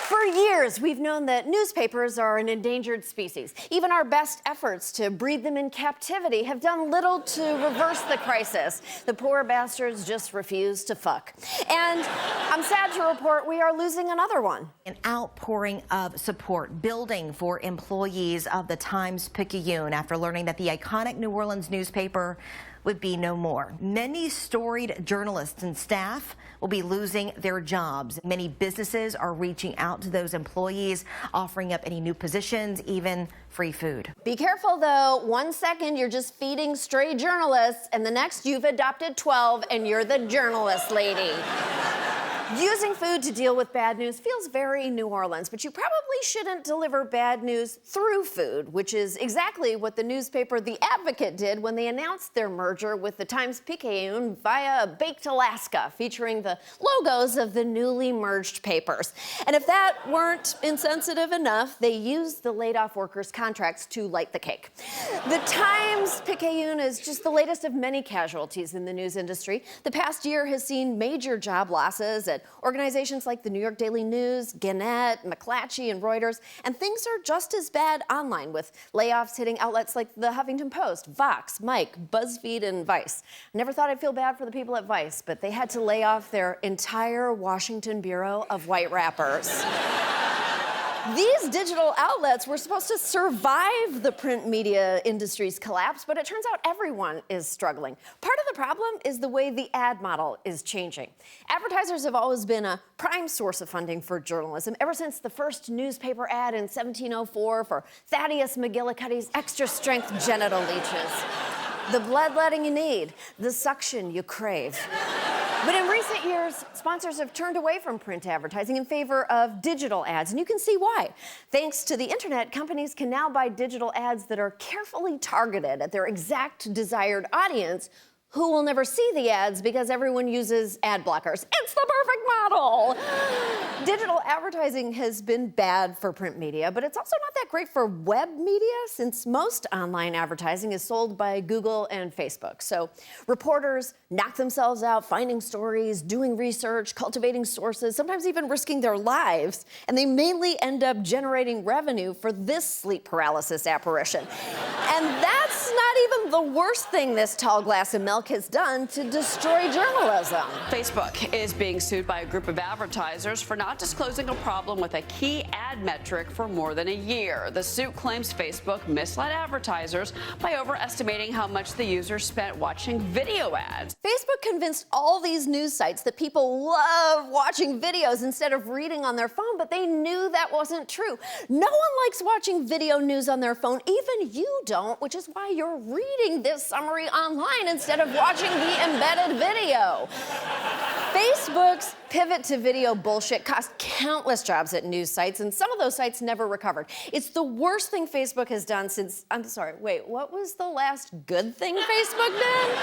For years, we've known that newspapers are an endangered species. Even our best efforts to breed them in captivity have done little to reverse the crisis. The poor bastards just refuse to fuck. And I'm sad to report we are losing another one. An outpouring of support building for employees of the Times-Picayune after learning that the iconic New Orleans newspaper would be no more. Many storied journalists and staff will be losing their jobs. Many businesses are reaching out to those employees, offering up any new positions, even free food. Be careful, though. 1 second, you're just feeding stray journalists, and the next, you've adopted 12, and you're the journalist lady. Using food to deal with bad news feels very New Orleans, but you probably shouldn't deliver bad news through food, which is exactly what the newspaper The Advocate did when they announced their merger with the Times-Picayune via Baked Alaska, featuring the logos of the newly merged papers. And if that weren't insensitive enough, they used the laid-off workers' contracts to light the cake. The Times-Picayune is just the latest of many casualties in the news industry. The past year has seen major job losses at organizations like the New York Daily News, Gannett, McClatchy, and Reuters, and things are just as bad online, with layoffs hitting outlets like the Huffington Post, Vox, Mike, BuzzFeed, and Vice. Never thought I'd feel bad for the people at Vice, but they had to lay off their entire Washington bureau of white rappers. These digital outlets were supposed to survive the print media industry's collapse, but it turns out everyone is struggling. Part of the problem is the way the ad model is changing. Advertisers have always been a prime source of funding for journalism, ever since the first newspaper ad in 1704 for Thaddeus McGillicuddy's extra-strength genital leeches. The bloodletting you need, the suction you crave. But in recent years, sponsors have turned away from print advertising in favor of digital ads, and you can see why. Thanks to the internet, companies can now buy digital ads that are carefully targeted at their exact desired audience, who will never see the ads because everyone uses ad blockers. It's the perfect model! Digital advertising has been bad for print media, but it's also not that great for web media, since most online advertising is sold by Google and Facebook. So reporters knock themselves out finding stories, doing research, cultivating sources, sometimes even risking their lives, and they mainly end up generating revenue for this sleep paralysis apparition. And that's not even the worst thing this tall glass of milk has done to destroy journalism. Facebook is being sued by a group of advertisers for not disclosing a problem with a key ad metric for more than a year. The suit claims Facebook misled advertisers by overestimating how much the users spent watching video ads. Facebook convinced all these news sites that people love watching videos instead of reading on their phone, but they knew that wasn't true. No one likes watching video news on their phone, even you don't, which is why you're reading this summary online instead of watching the embedded video. Facebook's pivot to video bullshit cost countless jobs at news sites, and some of those sites never recovered. It's the worst thing Facebook has done since, I'm sorry, wait, what was the last good thing Facebook did?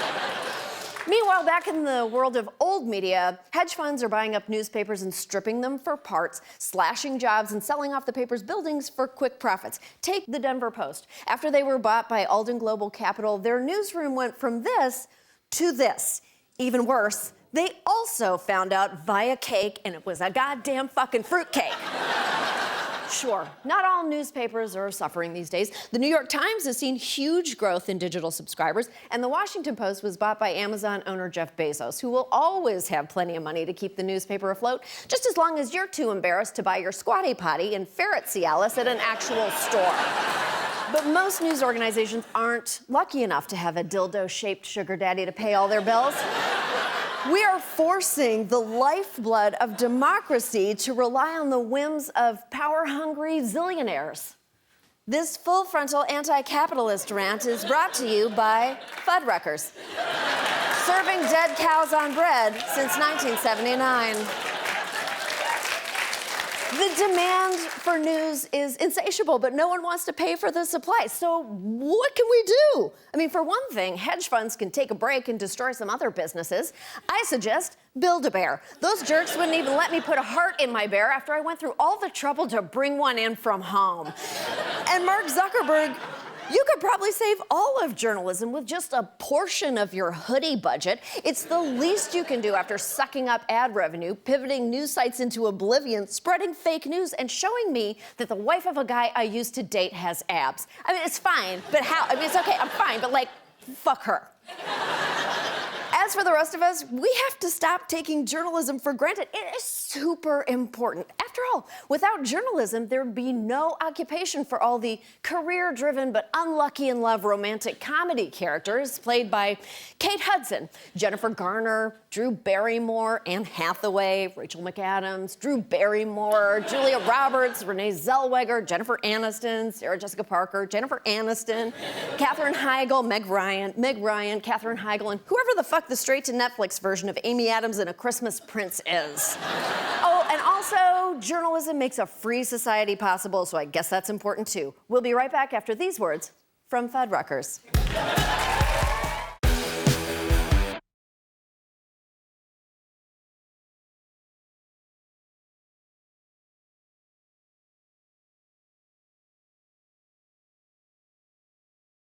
Meanwhile, back in the world of old media, hedge funds are buying up newspapers and stripping them for parts, slashing jobs, and selling off the paper's buildings for quick profits. Take the Denver Post. After they were bought by Alden Global Capital, their newsroom went from this to this. Even worse, they also found out via cake, and it was a goddamn fucking fruitcake. Sure, not all newspapers are suffering these days. The New York Times has seen huge growth in digital subscribers, and the Washington Post was bought by Amazon owner Jeff Bezos, who will always have plenty of money to keep the newspaper afloat, just as long as you're too embarrassed to buy your squatty potty and ferret Cialis at an actual store. But most news organizations aren't lucky enough to have a dildo-shaped sugar daddy to pay all their bills. We are forcing the lifeblood of democracy to rely on the whims of power-hungry zillionaires. This full frontal anti-capitalist rant is brought to you by Fuddruckers, serving dead cows on bread since 1979. The demand for news is insatiable, but no one wants to pay for the supply. So what can we do? I mean, for one thing, hedge funds can take a break and destroy some other businesses. I suggest Build-A-Bear. Those jerks wouldn't even let me put a heart in my bear after I went through all the trouble to bring one in from home. And Mark Zuckerberg You could probably save all of journalism with just a portion of your hoodie budget. It's the least you can do after sucking up ad revenue, pivoting news sites into oblivion, spreading fake news, and showing me that the wife of a guy I used to date has abs. I mean, it's fine, but how? I mean, it's okay, I'm fine, but like, fuck her. As for the rest of us, we have to stop taking journalism for granted. It is super important. After all, without journalism, there'd be no occupation for all the career-driven but unlucky in love romantic comedy characters played by Kate Hudson, Jennifer Garner, Drew Barrymore, Anne Hathaway, Rachel McAdams, Drew Barrymore, Julia Roberts, Renee Zellweger, Jennifer Aniston, Sarah Jessica Parker, Jennifer Aniston, Katherine Heigl, Meg Ryan, Katherine Heigl, and whoever the fuck the straight-to-Netflix version of Amy Adams and a Christmas Prince is. Oh, and also, journalism makes a free society possible, so I guess that's important too. We'll be right back after these words from Fuddruckers.